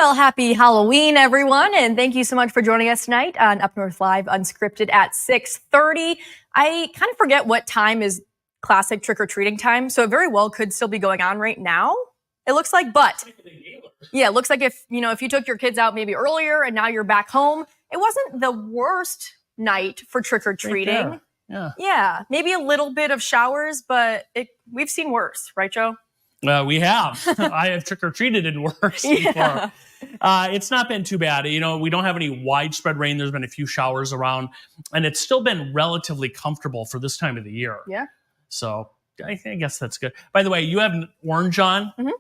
Well, happy Halloween, everyone, and thank you so much for joining us tonight on UpNorthLive Unscripted at 6:30. I kind of forget what time is classic trick-or-treating time, so it very well could still be going on right now, it looks like, but yeah, it looks like if you took your kids out maybe earlier and now you're back home, it wasn't the worst night for trick-or-treating. Right, yeah, maybe a little bit of showers, but we've seen worse, right, Joe? We have. I have trick-or-treated in worse before. It's not been too bad. We don't have any widespread rain. There's been a few showers around, and it's still been relatively comfortable for this time of the year. Yeah. So I guess that's good. By the way, you have an orange on. Mm-hmm.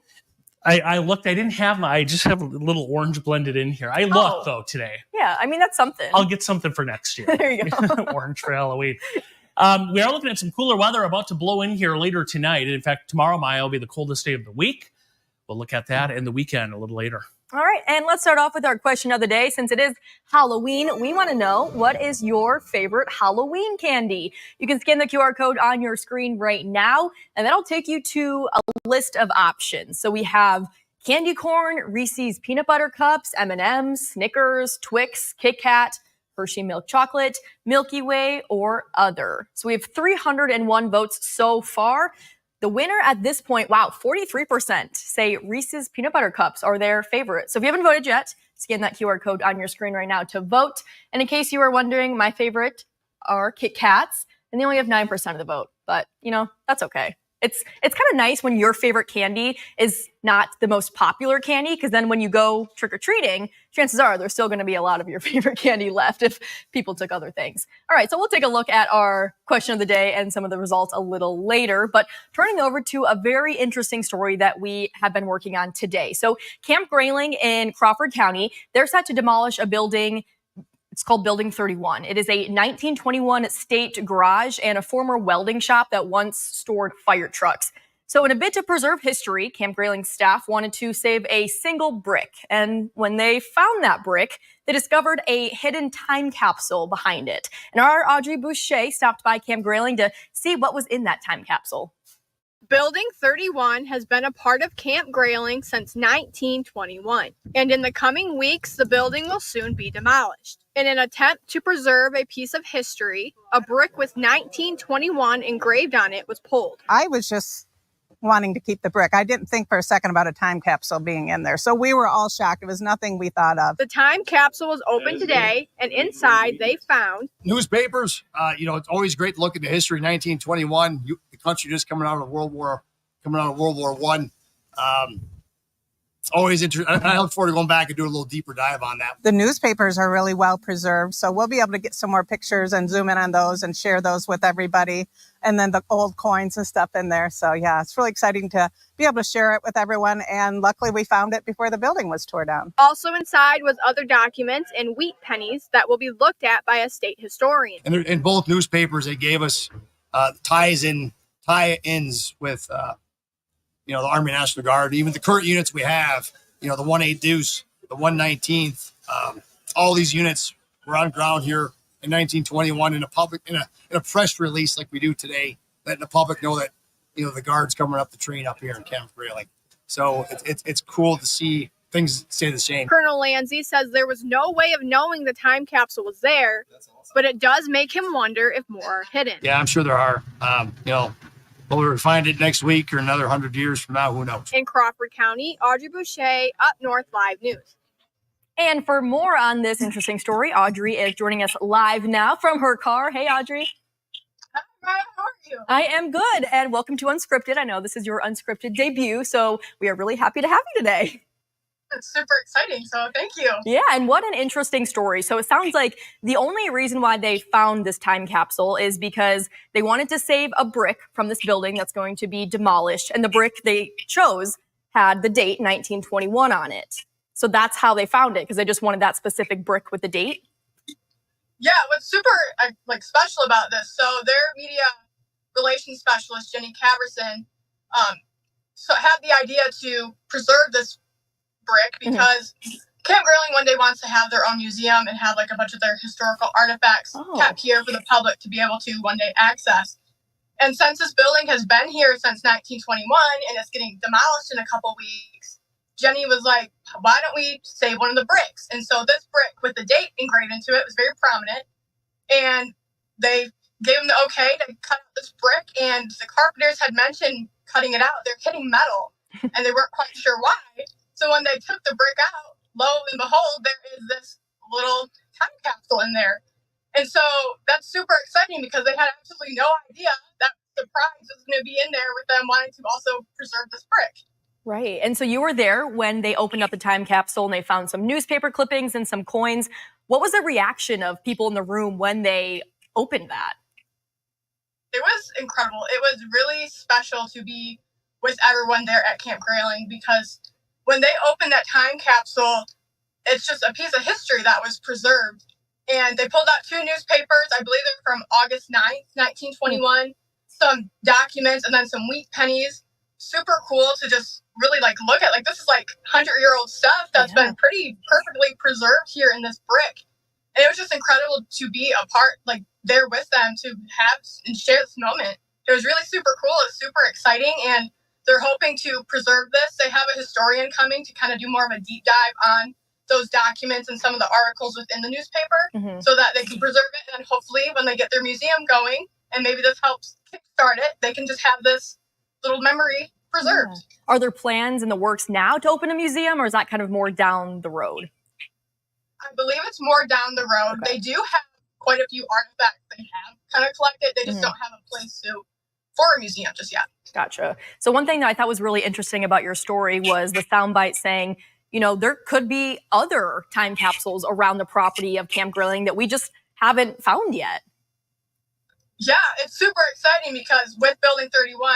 I looked. I didn't have I just have a little orange blended in here. I looked, though, today. Yeah, I mean, that's something. I'll get something for next year. There you go. Orange for Halloween. We are looking at some cooler weather about to blow in here later tonight. In fact, tomorrow, Maya, will be the coldest day of the week. We'll look at that and the weekend a little later. All right, and let's start off with our question of the day. Since it is Halloween, we want to know, what is your favorite Halloween candy? You can scan the QR code on your screen right now, and that'll take you to a list of options. So we have candy corn, Reese's peanut butter cups, M&M's, Snickers, Twix, Kit Kat, Hershey milk chocolate, Milky Way, or other. So we have 301 votes so far. The winner at this point, wow, 43% say Reese's peanut butter cups are their favorite. So if you haven't voted yet, scan that QR code on your screen right now to vote. And in case you were wondering, my favorite are Kit Kats, and they only have 9% of the vote. But, that's okay. It's kind of nice when your favorite candy is not the most popular candy, because then when you go trick-or-treating, chances are there's still going to be a lot of your favorite candy left if people took other things. All right, so we'll take a look at our question of the day and some of the results a little later, but turning over to a very interesting story that we have been working on today. So Camp Grayling in Crawford County, they're set to demolish a building. It's called Building 31. It is a 1921 state garage and a former welding shop that once stored fire trucks. So in a bid to preserve history, Camp Grayling staff wanted to save a single brick. And when they found that brick, they discovered a hidden time capsule behind it. And our Audrey Boucher stopped by Camp Grayling to see what was in that time capsule. Building 31 has been a part of Camp Grayling since 1921, and in the coming weeks, the building will soon be demolished. In an attempt to preserve a piece of history, a brick with 1921 engraved on it was pulled. I was just wanting to keep the brick. I didn't think for a second about a time capsule being in there, so we were all shocked. It was nothing we thought of. The time capsule was opened today, and inside they found newspapers. It's always great to look at the history of 1921. The country just coming out of World War I. It's always interesting. I look forward to going back and do a little deeper dive on that. The newspapers are really well preserved, so we'll be able to get some more pictures and zoom in on those and share those with everybody. And then the old coins and stuff in there. So yeah, it's really exciting to be able to share it with everyone. And luckily we found it before the building was torn down. Also inside was other documents and wheat pennies that will be looked at by a state historian. And in both newspapers, they gave us tie-ins with the Army National Guard, even the current units we have, the 1/8 Deuce, the 119th, all these units were on ground here in 1921 in a press release like we do today, letting the public know that, the Guard's coming up the train up here in Camp Grayling. So it's cool to see things stay the same. Colonel Lanzi says there was no way of knowing the time capsule was there, but it does make him wonder if more are hidden. Yeah, I'm sure there are. Whether we find it next week or another 100 years from now, who knows? In Crawford County, Audrey Boucher, Up North Live News. And for more on this interesting story, Audrey is joining us live now from her car. Hey, Audrey. Hi, how are you? I am good, and welcome to Unscripted. I know this is your Unscripted debut, so we are really happy to have you today. It's super exciting, so thank you. Yeah, and what an interesting story. So it sounds like the only reason why they found this time capsule is because they wanted to save a brick from this building that's going to be demolished, and the brick they chose had the date 1921 on it. So that's how they found it, because they just wanted that specific brick with the date. Yeah, what's super special about this, so their media relations specialist, Jenny Caverson, had the idea to preserve this brick because Camp Grayling one day wants to have their own museum and have a bunch of their historical artifacts kept here for the public to be able to one day access. And since this building has been here since 1921 and it's getting demolished in a couple weeks, Jenny was like, why don't we save one of the bricks? And so this brick with the date engraved into it was very prominent. And they gave them the okay to cut out this brick. And the carpenters had mentioned cutting it out. They're hitting metal, and they weren't quite sure why. So when they took the brick out, lo and behold, there is this little time capsule in there. And so that's super exciting because they had absolutely no idea that the prize was going to be in there with them wanting to also preserve this brick. Right. And so you were there when they opened up the time capsule and they found some newspaper clippings and some coins. What was the reaction of people in the room when they opened that? It was incredible. It was really special to be with everyone there at Camp Grayling because when they opened that time capsule, it's just a piece of history that was preserved. And they pulled out 2 newspapers. I believe they're from August 9th, 1921, some documents, and then some wheat pennies. Super cool to just really look at. This is 100-year-old stuff that's been pretty perfectly preserved here in this brick. And it was just incredible to be a part, there with them, to have and share this moment. It was really super cool. It's super exciting, and they're hoping to preserve this. They have a historian coming to kind of do more of a deep dive on those documents and some of the articles within the newspaper so that they can preserve it. And hopefully when they get their museum going, and maybe this helps kickstart it, they can just have this little memory preserved. Yeah. Are there plans in the works now to open a museum, or is that kind of more down the road? I believe it's more down the road. Okay. They do have quite a few artifacts they have kind of collected. They just don't have a place for a museum just yet. Gotcha. So one thing that I thought was really interesting about your story was the soundbite saying, there could be other time capsules around the property of Camp Grayling that we just haven't found yet. Yeah, it's super exciting because with Building 31,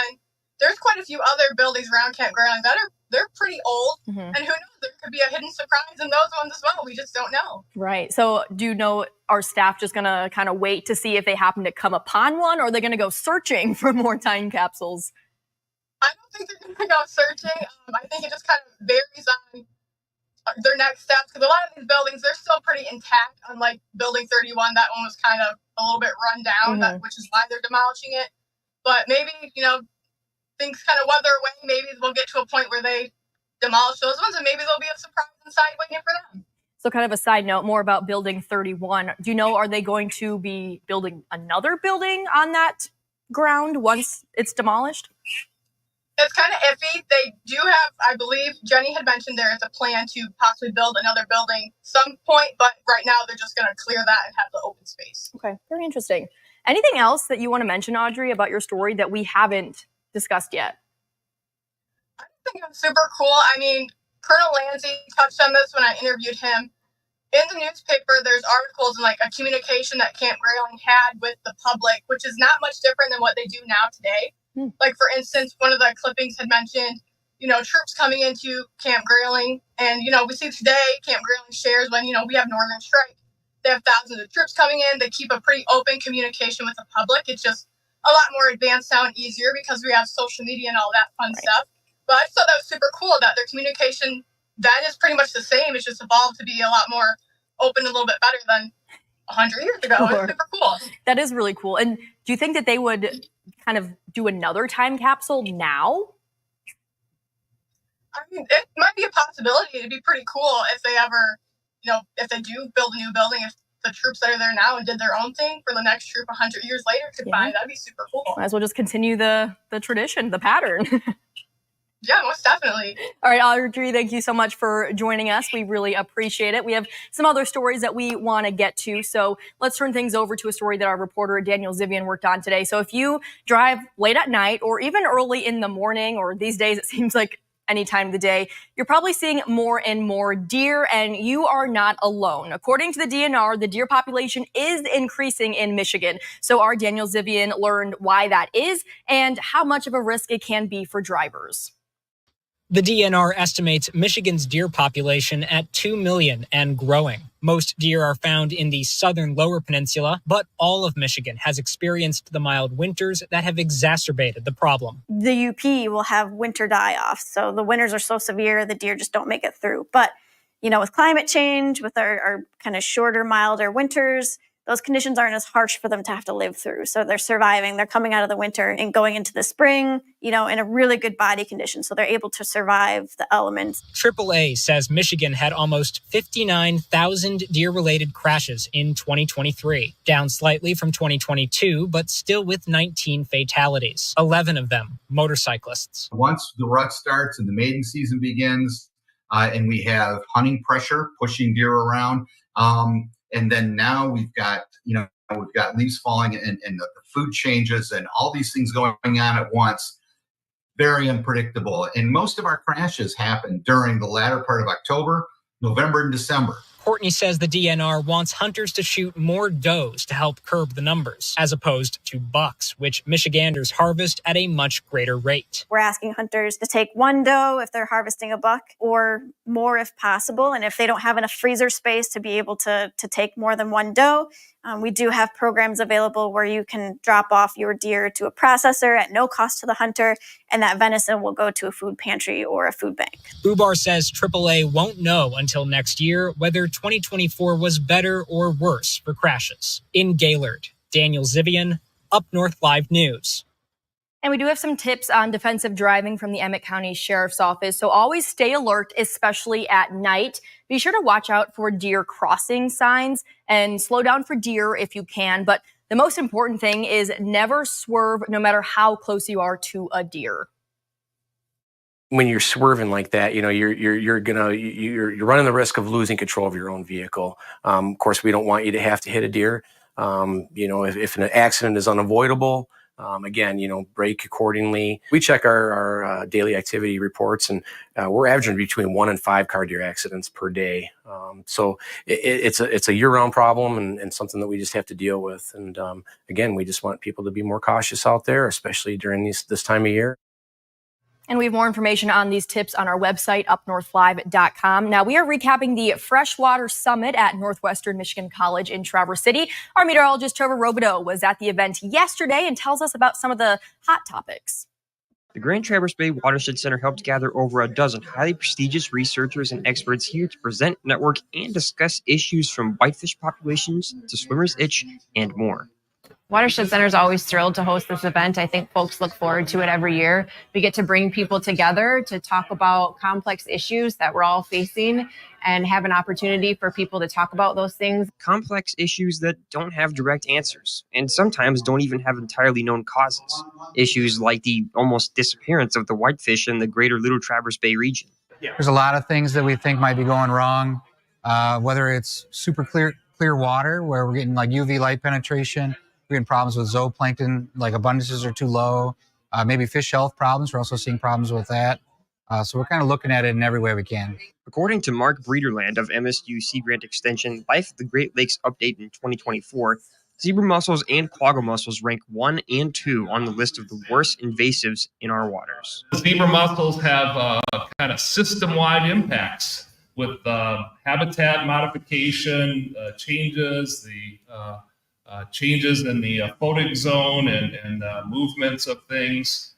there's quite a few other buildings around Camp Grayling that they're pretty old. And who knows, there could be a hidden surprise in those ones as well. We just don't know. Right. So do you know, are staff just going to kind of wait to see if they happen to come upon one, or are they going to go searching for more time capsules? I don't think they're going to go searching. I think it just kind of varies on their next steps, because a lot of these buildings, they're still pretty intact, unlike Building 31. That one was kind of a little bit run down, which is why they're demolishing it. But maybe, things kind of weather away. Maybe we'll get to a point where they demolish those ones, and maybe there'll be a surprise inside waiting for them. So kind of a side note, more about Building 31. Do you know, are they going to be building another building on that ground once it's demolished? It's kind of iffy. They do have, I believe, Jenny had mentioned there is a plan to possibly build another building some point, but right now they're just going to clear that and have the open space. Okay, very interesting. Anything else that you want to mention, Audrey, about your story that we haven't discussed yet? I think it's super cool. I mean, Colonel Lanzi touched on this when I interviewed him. In the newspaper, there's articles and a communication that Camp Grayling had with the public, which is not much different than what they do now today. For instance, one of the clippings had mentioned, troops coming into Camp Grayling. And, we see today Camp Grayling shares when, we have Northern Strike. They have thousands of troops coming in. They keep a pretty open communication with the public. It's just a lot more advanced now and easier because we have social media and all that fun stuff. But I thought that was super cool that their communication then is pretty much the same. It's just evolved to be a lot more open, a little bit better than 100 years ago. It's super cool. That is really cool. And do you think that they would kind of do another time capsule now? I mean, it might be a possibility. It'd be pretty cool if they ever, if they do build a new building, if the troops that are there now and did their own thing for the next troop 100 years later could find, that'd be super cool. Might as well just continue the tradition, the pattern. Yeah, most definitely. All right, Audrey, thank you so much for joining us. We really appreciate it. We have some other stories that we want to get to, so let's turn things over to a story that our reporter Daniel Zivian worked on today. So if you drive late at night or even early in the morning, or these days it seems like any time of the day, you're probably seeing more and more deer, and you are not alone. According to the DNR, the deer population is increasing in Michigan. So our Daniel Zivian learned why that is and how much of a risk it can be for drivers. The DNR estimates Michigan's deer population at 2 million and growing. Most deer are found in the southern lower peninsula, but all of Michigan has experienced the mild winters that have exacerbated the problem. The UP will have winter die-off, so the winters are so severe the deer just don't make it through. But, with climate change, with our kind of shorter, milder winters, those conditions aren't as harsh for them to have to live through. So they're surviving, they're coming out of the winter and going into the spring, in a really good body condition. So they're able to survive the elements. AAA says Michigan had almost 59,000 deer-related crashes in 2023, down slightly from 2022, but still with 19 fatalities, 11 of them motorcyclists. Once the rut starts and the mating season begins, and we have hunting pressure pushing deer around, and then now we've got leaves falling and the food changes and all these things going on at once. Very unpredictable. And most of our crashes happen during the latter part of October, November, and December. Courtney says the DNR wants hunters to shoot more does to help curb the numbers, as opposed to bucks, which Michiganders harvest at a much greater rate. We're asking hunters to take one doe if they're harvesting a buck, or more if possible. And if they don't have enough freezer space to be able to take more than one doe, we do have programs available where you can drop off your deer to a processor at no cost to the hunter, and that venison will go to a food pantry or a food bank. Bubar says AAA won't know until next year whether 2024 was better or worse for crashes. In Gaylord, Daniel Zivian, UpNorthLive News. And we do have some tips on defensive driving from the Emmett County Sheriff's Office. So always stay alert, especially at night. Be sure to watch out for deer crossing signs and slow down for deer if you can. But the most important thing is never swerve, no matter how close you are to a deer. When you're swerving like that, you're running the risk of losing control of your own vehicle. Of course, we don't want you to have to hit a deer. If an accident is unavoidable, again, brake accordingly. We check our daily activity reports, and we're averaging between 1 and 5 car deer accidents per day. So it's a year-round problem and something that we just have to deal with. And again, we just want people to be more cautious out there, especially during this time of year. And we have more information on these tips on our website, UpNorthLive.com. Now, we are recapping the Freshwater Summit at Northwestern Michigan College in Traverse City. Our meteorologist, Trevor Robideau, was at the event yesterday and tells us about some of the hot topics. The Grand Traverse Bay Watershed Center helped gather over a dozen highly prestigious researchers and experts here to present, network, and discuss issues from whitefish populations to swimmer's itch and more. Watershed Center is always thrilled to host this event. I think folks look forward to it every year. We get to bring people together to talk about complex issues that we're all facing and have an opportunity for people to talk about those things. Complex issues that don't have direct answers and sometimes don't even have entirely known causes. Issues like the almost disappearance of the whitefish in the greater Little Traverse Bay region. There's a lot of things that we think might be going wrong, whether it's super clear water where we're getting like UV light penetration. We're getting problems with zooplankton, like abundances are too low. Maybe fish health problems. We're also seeing problems with that. So we're kind of looking at it in every way we can. According to Mark Breederland of MSU Sea Grant Extension Life of the Great Lakes Update in 2024, zebra mussels and quagga mussels rank 1 and 2 on the list of the worst invasives in our waters. Zebra mussels have kind of system-wide impacts with habitat modification changes, the changes in the photic zone and movements of things.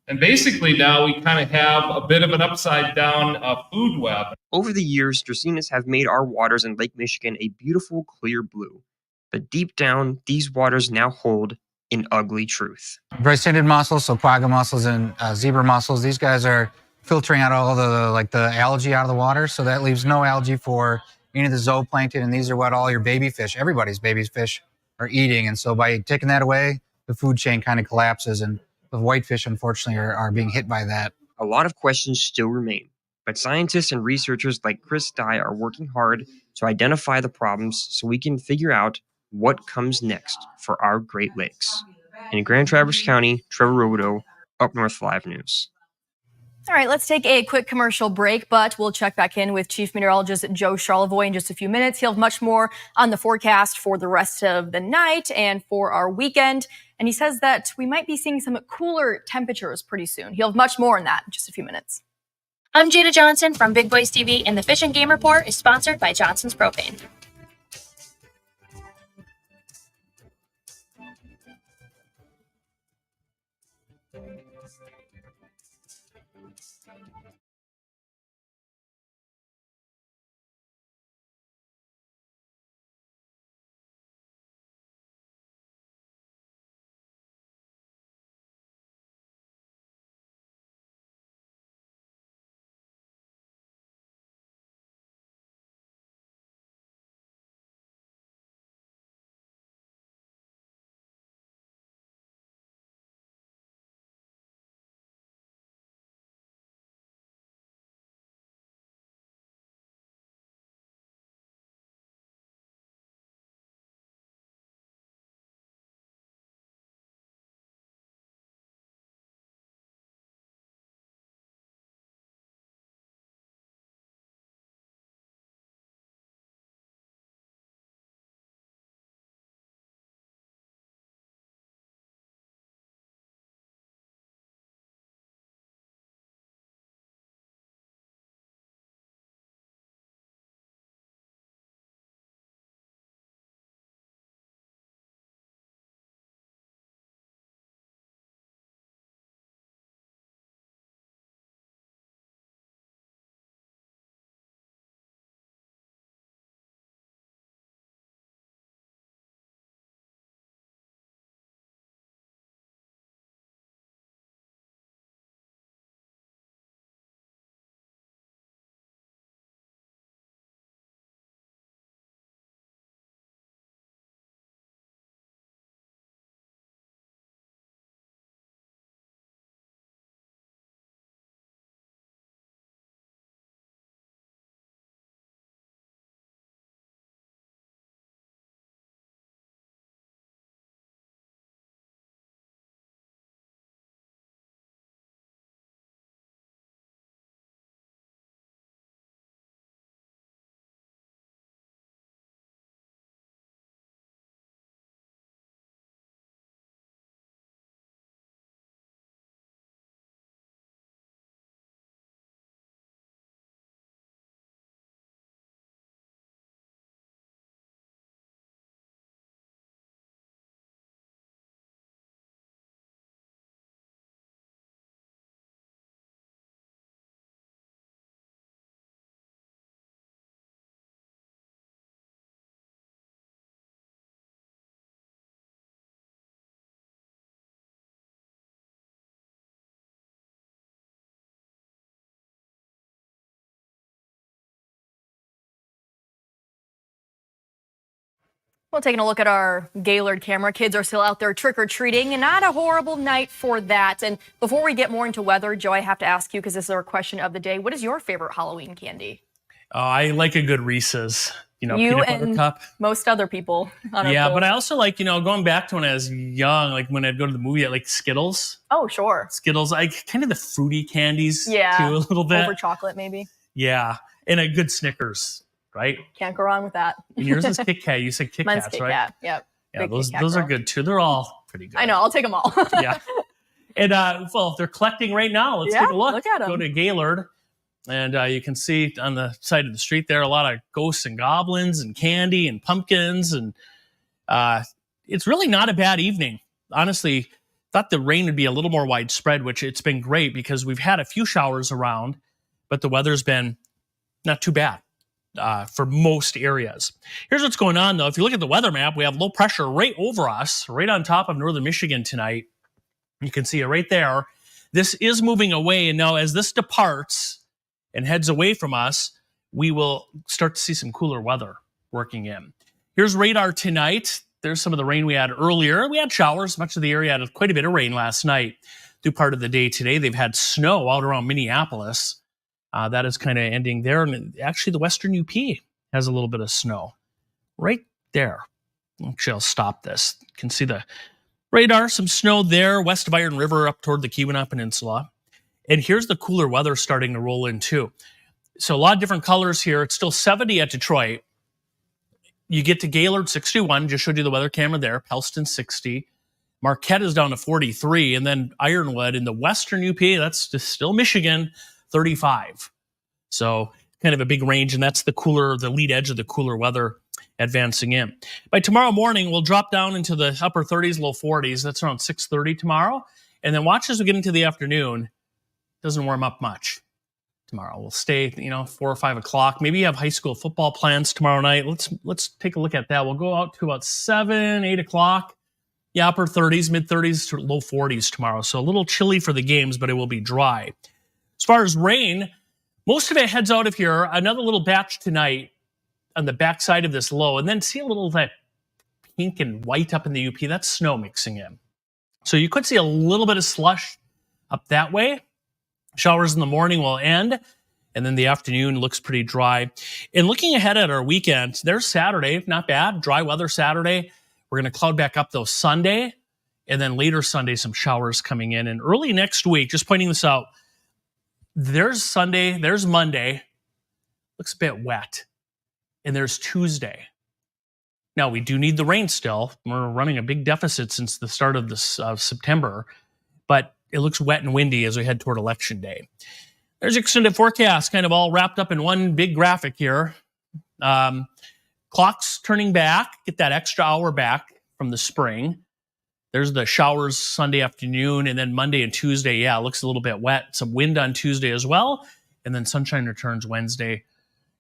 And basically now we kind of have a bit of an upside down food web. Over the years, dracaenas have made our waters in Lake Michigan a beautiful clear blue. But deep down, these waters now hold an ugly truth. Bracinated mussels, so quagga mussels and zebra mussels, these guys are filtering out all the algae out of the water, so that leaves no algae for any of the zooplankton, and these are what all your baby fish, everybody's baby fish, are eating. And so by taking that away, the food chain kind of collapses, and the whitefish, unfortunately, are being hit by that. A lot of questions still remain, but scientists and researchers like Chris Dye are working hard to identify the problems so we can figure out what comes next for our Great Lakes. In Grand Traverse County, Trevor Robideau, UpNorthLive News. All right, let's take a quick commercial break, but we'll check back in with Chief Meteorologist Joe Charlevoix in just a few minutes. He'll have much more on the forecast for the rest of the night and for our weekend. And he says that we might be seeing some cooler temperatures pretty soon. He'll have much more on that in just a few minutes. I'm Jada Johnson from Big Boys TV, and the Fish and Game Report is sponsored by Johnson's Propane. Well, taking a look at our Gaylord camera, kids are still out there trick-or-treating, and not a horrible night for that. And before we get more into weather, Joe, I have to ask you, because this is our question of the day, what is your favorite Halloween candy? I like a good Reese's, You peanut butter and cup. most other people on our Yeah, poll. but I also like, going back to when I was young, like when I'd go to the movie, I like Skittles. Oh, sure. Skittles, like kind of the fruity candies Yeah, too, a little bit. over chocolate maybe. Yeah, and a good Snickers, right? Can't go wrong with that. And yours is Kit Kat. You said Kit Mine's Kats, Kit right? Kat. Yep. Yeah, Big those Kit Kat those are girl. good too. They're all pretty good. I know. I'll take them all. Yeah. And well, if they're collecting right now, let's Yeah, take a look. look at 'em. Go to Gaylord, and you can see on the side of the street there a lot of ghosts and goblins and candy and pumpkins, and it's really not a bad evening. Honestly, thought the rain would be a little more widespread, which it's been great because we've had a few showers around, but the weather's been not too bad for most areas. Here's what's going on, though. If you look at the weather map, we have low pressure right over us, right on top of northern Michigan tonight. You can see it right there. This is moving away, and now as this departs and heads away from us, we will start to see some cooler weather working in. Here's radar tonight. There's some of the rain we had earlier. We had showers. Much of the area had quite a bit of rain last night. Through part of the day today, they've had snow out around Minneapolis. That is kind of ending there. And actually, the western UP has a little bit of snow right there. Actually, I'll stop this. You can see the radar, some snow there, west of Iron River up toward the Keweenaw Peninsula. And here's the cooler weather starting to roll in too. So a lot of different colors here. It's still 70 at Detroit. You get to Gaylord, 61. Just showed you the weather camera there. Pellston, 60. Marquette is down to 43. And then Ironwood in the western UP, that's just still Michigan, 35. So kind of a big range, and that's the lead edge of the cooler weather advancing in. By tomorrow morning, we'll drop down into the upper 30s, low 40s. That's around 6:30 tomorrow. And then watch as we get into the afternoon. Doesn't warm up much tomorrow. We'll stay, 4 or 5 o'clock. Maybe you have high school football plans tomorrow night. Let's take a look at that. We'll go out to about 7, 8 o'clock. Yeah, upper 30s, mid 30s to low 40s tomorrow. So a little chilly for the games, but it will be dry. As far as rain, most of it heads out of here. Another little batch tonight on the backside of this low, and then see a little of that pink and white up in the UP. That's snow mixing in. So you could see a little bit of slush up that way. Showers in the morning will end, and then the afternoon looks pretty dry. And looking ahead at our weekend, there's Saturday, not bad, dry weather Saturday. We're going to cloud back up though Sunday, and then later Sunday, some showers coming in. And early next week, just pointing this out, there's Sunday, there's Monday, looks a bit wet, and there's Tuesday. Now, we do need the rain still. We're running a big deficit since the start of this September, but it looks wet and windy as we head toward Election Day. There's extended forecast, kind of all wrapped up in one big graphic here. Clocks turning back, get that extra hour back from the spring. There's the showers Sunday afternoon, and then Monday and Tuesday, yeah, it looks a little bit wet. Some wind on Tuesday as well, and then sunshine returns Wednesday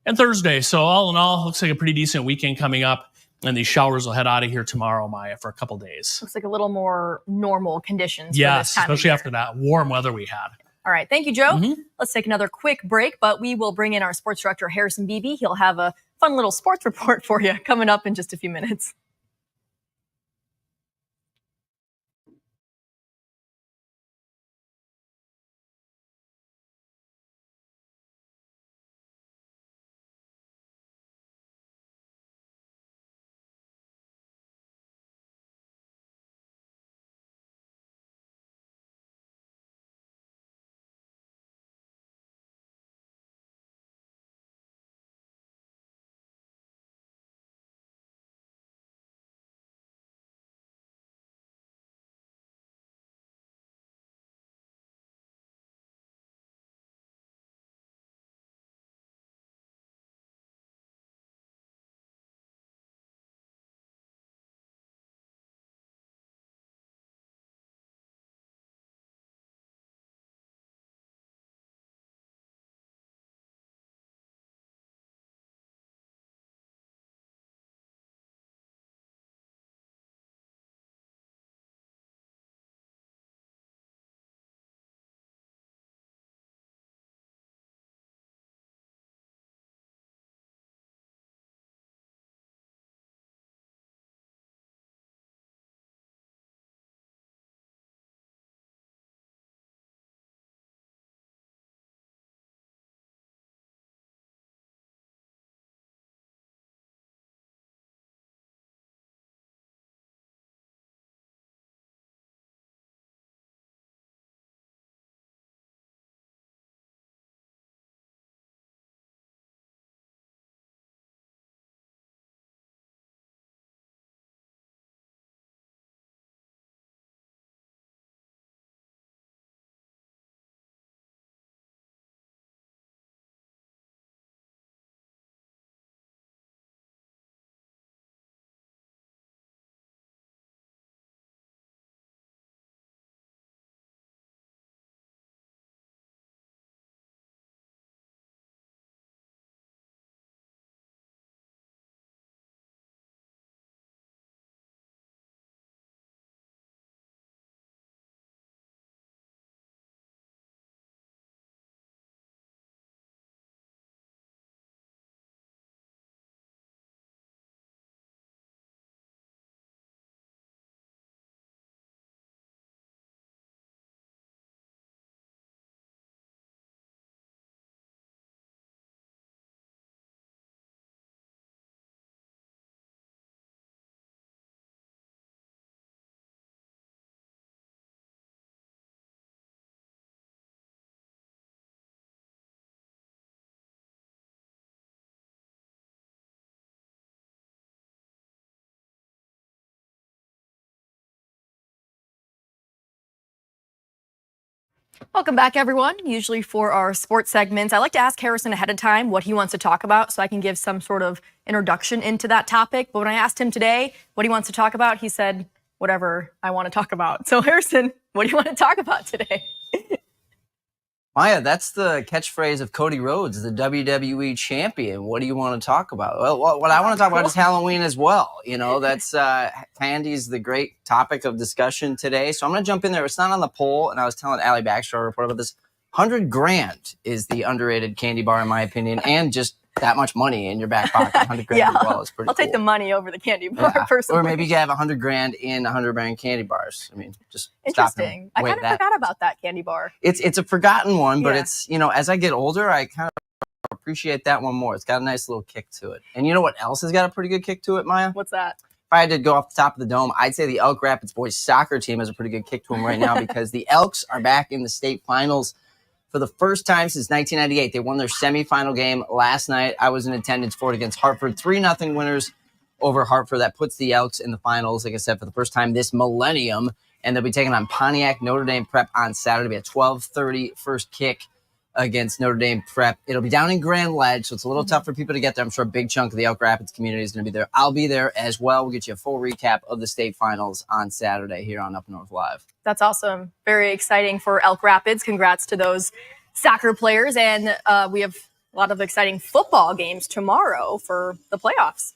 and Thursday. So all in all, looks like a pretty decent weekend coming up. And these showers will head out of here tomorrow, Maya, for a couple days. Looks like a little more normal conditions. Yes, for this time especially of year. after that warm weather we had. All right. Thank you, Joe. Mm-hmm. Let's take another quick break, but we will bring in our sports director, Harrison Beebe. He'll have a fun little sports report for you coming up in just a few minutes. Welcome back, everyone. Usually for our sports segments, I like to ask Harrison ahead of time what he wants to talk about so I can give some sort of introduction into that topic. But when I asked him today what he wants to talk about, he said, whatever I want to talk about. So Harrison, what do you want to talk about today? Maya, that's the catchphrase of Cody Rhodes, the WWE champion. What do you want to talk about? Well, what I want to talk about is Halloween as well. You know, that's candy's the great topic of discussion today. So I'm going to jump in there. It's not on the poll, and I was telling Allie Baxter, our reporter, about this. 100 grand is the underrated candy bar, in my opinion, and just that much money in your back pocket. 100 grand as well is pretty I'll take the money over the candy bar, personally. Or maybe you have 100 grand in 100 grand candy bars. I mean, just interesting. I kind of forgot about that candy bar. It's a forgotten one, but it's, you know, as I get older, I kind of appreciate that one more. It's got a nice little kick to it. And you know what else has got a pretty good kick to it, Maya? What's that? If I had to go off the top of the dome, I'd say the Elk Rapids boys soccer team has a pretty good kick to them right now because the Elks are back in the state finals for the first time since 1998. They won their semifinal game last night. I was in attendance for it against Hartford. 3-0 winners over Hartford. That puts the Elks in the finals, like I said, for the first time this millennium. And they'll be taking on Pontiac Notre Dame Prep on Saturday. It'll be a 12:30 first kick against Notre Dame Prep. It'll be down in Grand Ledge, so it's a little tough for people to get there. I'm sure a big chunk of the Elk Rapids community is going to be there. I'll be there as well. We'll get you a full recap of the state finals on Saturday here on Up North Live. That's awesome. Very exciting for Elk Rapids. Congrats to those soccer players. And we have a lot of exciting football games tomorrow for the playoffs.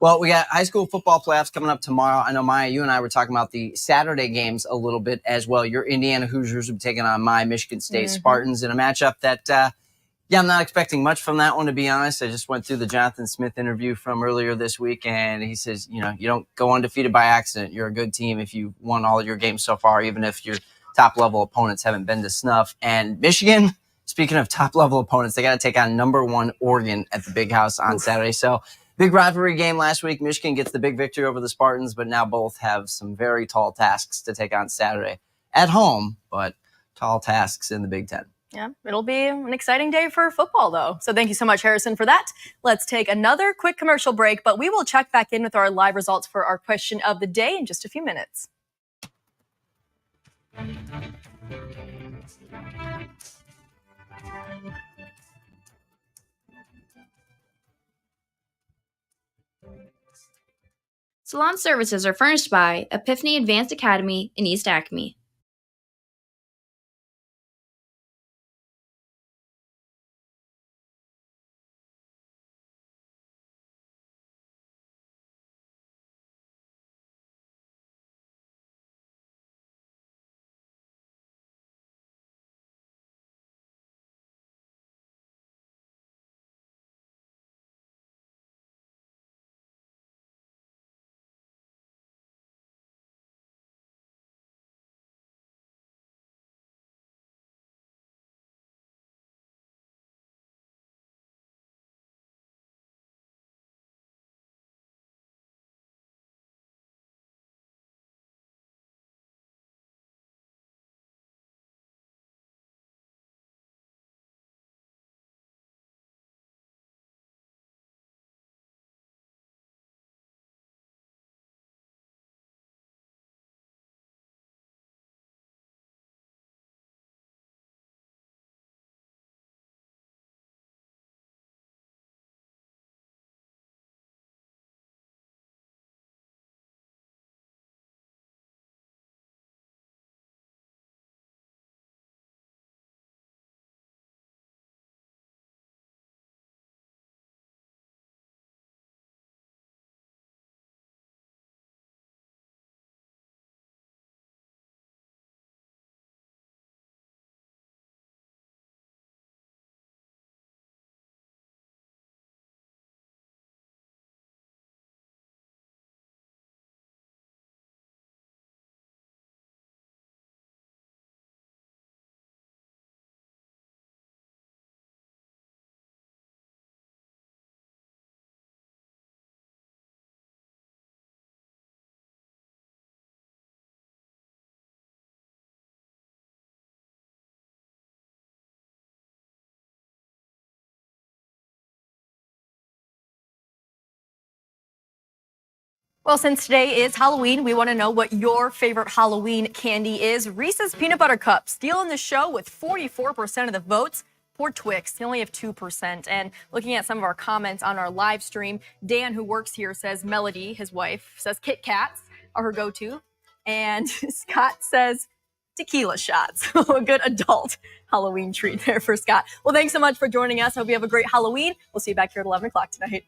Well, we got high school football playoffs coming up tomorrow. I know, Maya, you and I were talking about the Saturday games a little bit as well. Your Indiana Hoosiers will be taking on my Michigan State Spartans in a matchup that, I'm not expecting much from that one, to be honest. I just went through the Jonathan Smith interview from earlier this week, and he says, you know, you don't go undefeated by accident. You're a good team if you won all your games so far, even if your top-level opponents haven't been to snuff. And Michigan, speaking of top-level opponents, they got to take on number 1 Oregon at the Big House on Saturday. So, big rivalry game last week. Michigan gets the big victory over the Spartans, but now both have some very tall tasks to take on Saturday at home, but tall tasks in the Big Ten. Yeah, it'll be an exciting day for football, though. So thank you so much, Harrison, for that. Let's take another quick commercial break, but we will check back in with our live results for our question of the day in just a few minutes. Salon services are furnished by Epiphany Advanced Academy in East Acme. Well, since today is Halloween, we want to know what your favorite Halloween candy is. Reese's Peanut Butter Cup stealing the show with 44% of the votes. Poor Twix, they only have 2%. And looking at some of our comments on our live stream, Dan, who works here, says Melody, his wife, says Kit Kats are her go-to. And Scott says tequila shots. A good adult Halloween treat there for Scott. Well, thanks so much for joining us. Hope you have a great Halloween. We'll see you back here at 11 o'clock tonight.